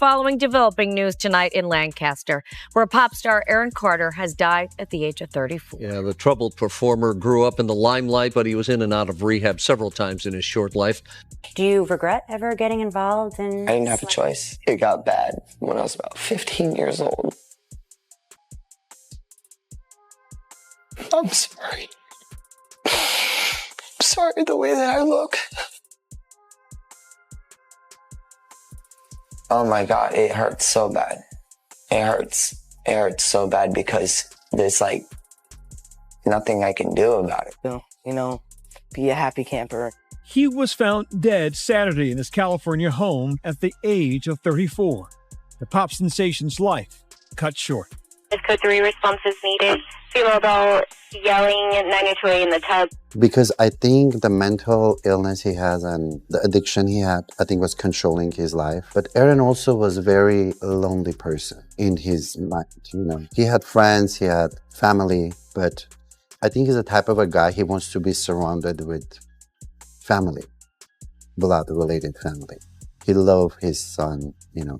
following developing news tonight in Lancaster, where pop star Aaron Carter has died at the age of 34. Yeah, the troubled performer grew up in the limelight, but he was in and out of rehab several times in his short life. Do you regret ever getting involved in... I didn't have a choice. It got bad when I was about 15 years old. I'm sorry. I'm sorry the way that I look. Oh my God, it hurts so bad. It hurts. It hurts so bad because there's like nothing I can do about it. Be a happy camper. He was found dead Saturday in his California home at the age of 34. The pop sensation's life cut short. Is code 3 responses needed? Female adult yelling at 902A in the tub. Because I think the mental illness he has and the addiction he had, I think was controlling his life. But Aaron also was a very lonely person in his mind, He had friends, he had family, but I think he's the type of a guy, he wants to be surrounded with family, blood-related family. He loved his son,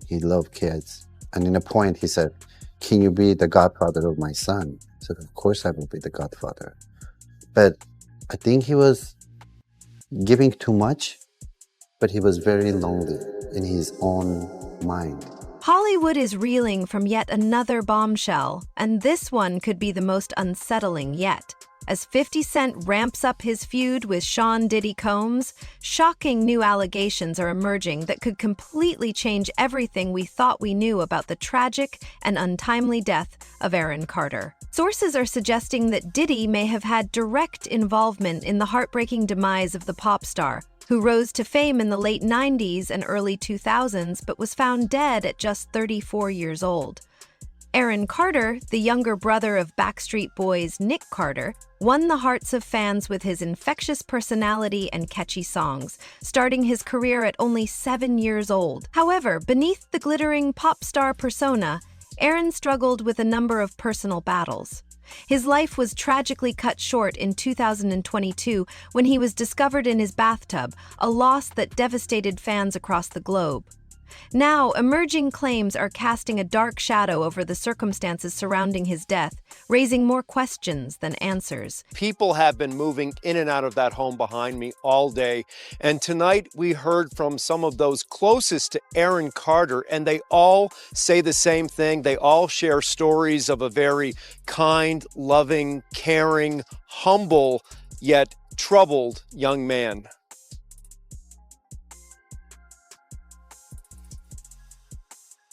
he loved kids. And in a point he said, "Can you be the godfather of my son?" I said, "Of course I will be the godfather." But I think he was giving too much, but he was very lonely in his own mind. Hollywood is reeling from yet another bombshell, and this one could be the most unsettling yet. As 50 Cent ramps up his feud with Sean Diddy Combs, shocking new allegations are emerging that could completely change everything we thought we knew about the tragic and untimely death of Aaron Carter. Sources are suggesting that Diddy may have had direct involvement in the heartbreaking demise of the pop star, who rose to fame in the late 90s and early 2000s but was found dead at just 34 years old. Aaron Carter, the younger brother of Backstreet Boys' Nick Carter, won the hearts of fans with his infectious personality and catchy songs, starting his career at only 7 years old. However, beneath the glittering pop star persona, Aaron struggled with a number of personal battles. His life was tragically cut short in 2022 when he was discovered in his bathtub, a loss that devastated fans across the globe. Now, emerging claims are casting a dark shadow over the circumstances surrounding his death, raising more questions than answers. People have been moving in and out of that home behind me all day, and tonight we heard from some of those closest to Aaron Carter, and they all say the same thing. They all share stories of a very kind, loving, caring, humble, yet troubled young man.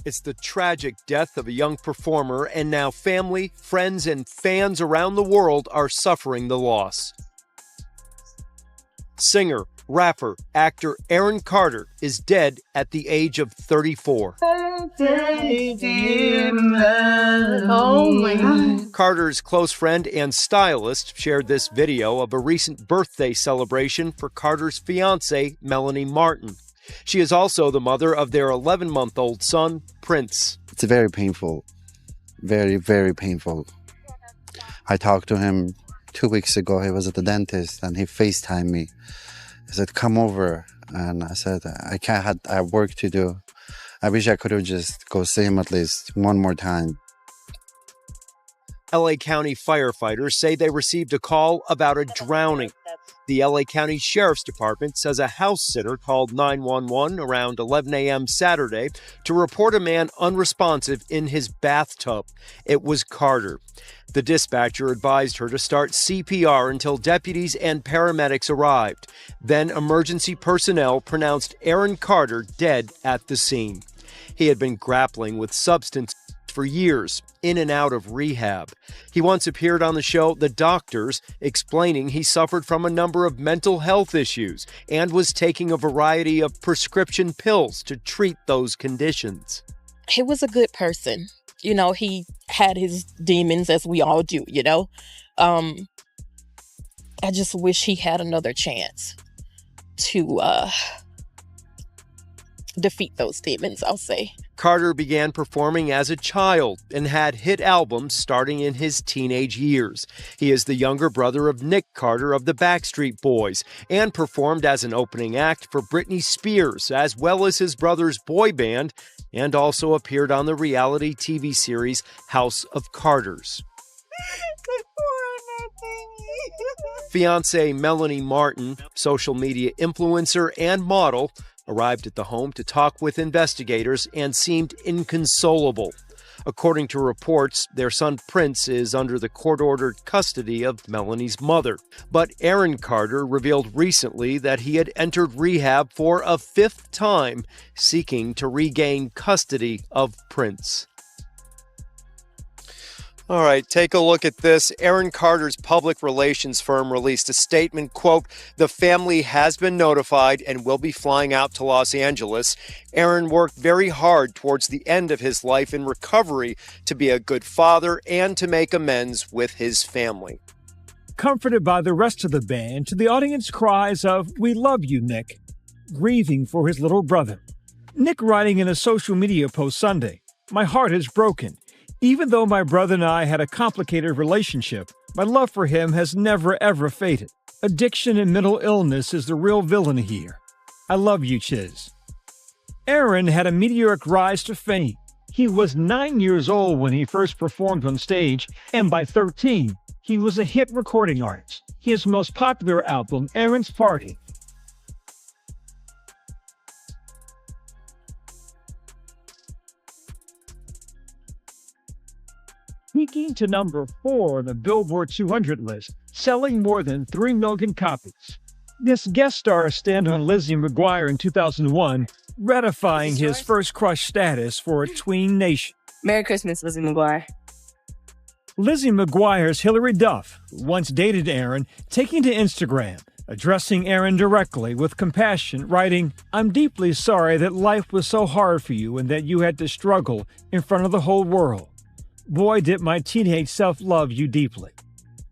It's the tragic death of a young performer, and now family, friends, and fans around the world are suffering the loss. Singer, rapper, actor Aaron Carter is dead at the age of 34. Oh my God. Carter's close friend and stylist shared this video of a recent birthday celebration for Carter's fiancée, Melanie Martin. She is also the mother of their 11-month-old son, Prince. It's very painful. Very, very painful. I talked to him 2 weeks ago. He was at the dentist and he FaceTimed me. He said, "Come over." And I said, "I can't, I have work to do. I wish I could have just go see him at least one more time." LA County firefighters say they received a call about a drowning. The LA County Sheriff's Department says a house sitter called 911 around 11 a.m. Saturday to report a man unresponsive in his bathtub. It was Carter. The dispatcher advised her to start CPR until deputies and paramedics arrived. Then emergency personnel pronounced Aaron Carter dead at the scene. He had been grappling with substance for years, in and out of rehab. He once appeared on the show The Doctors, explaining he suffered from a number of mental health issues and was taking a variety of prescription pills to treat those conditions. He was a good person. He had his demons, as we all do, I just wish he had another chance to defeat those demons, I'll say. Carter began performing as a child and had hit albums starting in his teenage years. He is the younger brother of Nick Carter of the Backstreet Boys and performed as an opening act for Britney Spears, as well as his brother's boy band, and also appeared on the reality TV series House of Carters. Fiancée Melanie Martin, social media influencer and model, arrived at the home to talk with investigators and seemed inconsolable. According to reports, their son Prince is under the court-ordered custody of Melanie's mother. But Aaron Carter revealed recently that he had entered rehab for a 5th time, seeking to regain custody of Prince. All right, take a look at this. Aaron Carter's public relations firm released a statement, quote, "The family has been notified and will be flying out to Los Angeles. Aaron worked very hard towards the end of his life in recovery to be a good father and to make amends with his family." Comforted by the rest of the band to the audience cries of, "We love you, Nick," grieving for his little brother. Nick writing in a social media post Sunday, "My heart is broken. Even though my brother and I had a complicated relationship, my love for him has never ever faded. Addiction and mental illness is the real villain here. I love you, Chiz." Aaron had a meteoric rise to fame. He was 9 years old when he first performed on stage, and by 13, he was a hit recording artist. His most popular album, Aaron's Party, peaking to number 4 on the Billboard 200 list, selling more than 3 million copies. This guest star stand on Lizzie McGuire in 2001, ratifying his first crush status for a tween nation. Merry Christmas, Lizzie McGuire. Lizzie McGuire's Hilary Duff once dated Aaron, taking to Instagram, addressing Aaron directly with compassion, writing, "I'm deeply sorry that life was so hard for you and that you had to struggle in front of the whole world. Boy, did my teenage self love you deeply."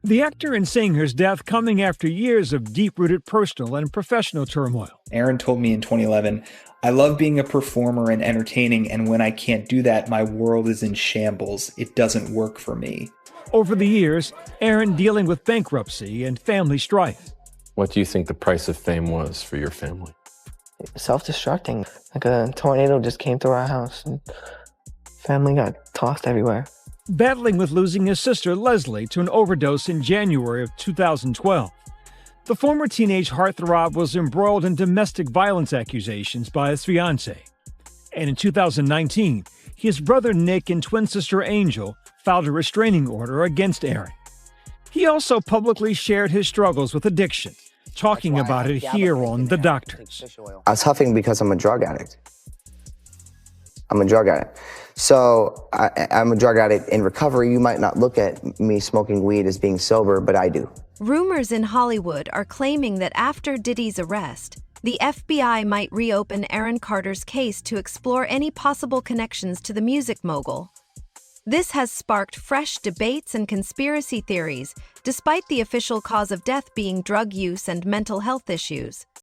The actor and singer's death coming after years of deep-rooted personal and professional turmoil. Aaron told me in 2011, "I love being a performer and entertaining, and when I can't do that, my world is in shambles. It doesn't work for me." Over the years, Aaron dealing with bankruptcy and family strife. What do you think the price of fame was for your family? Self-destructing. Like a tornado just came through our house and family got tossed everywhere. Battling with losing his sister Leslie to an overdose in January of 2012. The former teenage heartthrob was embroiled in domestic violence accusations by his fiancée. And in 2019, his brother Nick and twin sister Angel filed a restraining order against Aaron. He also publicly shared his struggles with addiction, talking about it here on The Doctors. I was huffing because I'm a drug addict. I'm a drug addict. So I'm a drug addict in recovery. You might not look at me smoking weed as being sober, but I do. Rumors in Hollywood are claiming that after Diddy's arrest, the FBI might reopen Aaron Carter's case to explore any possible connections to the music mogul. This has sparked fresh debates and conspiracy theories, despite the official cause of death being drug use and mental health issues.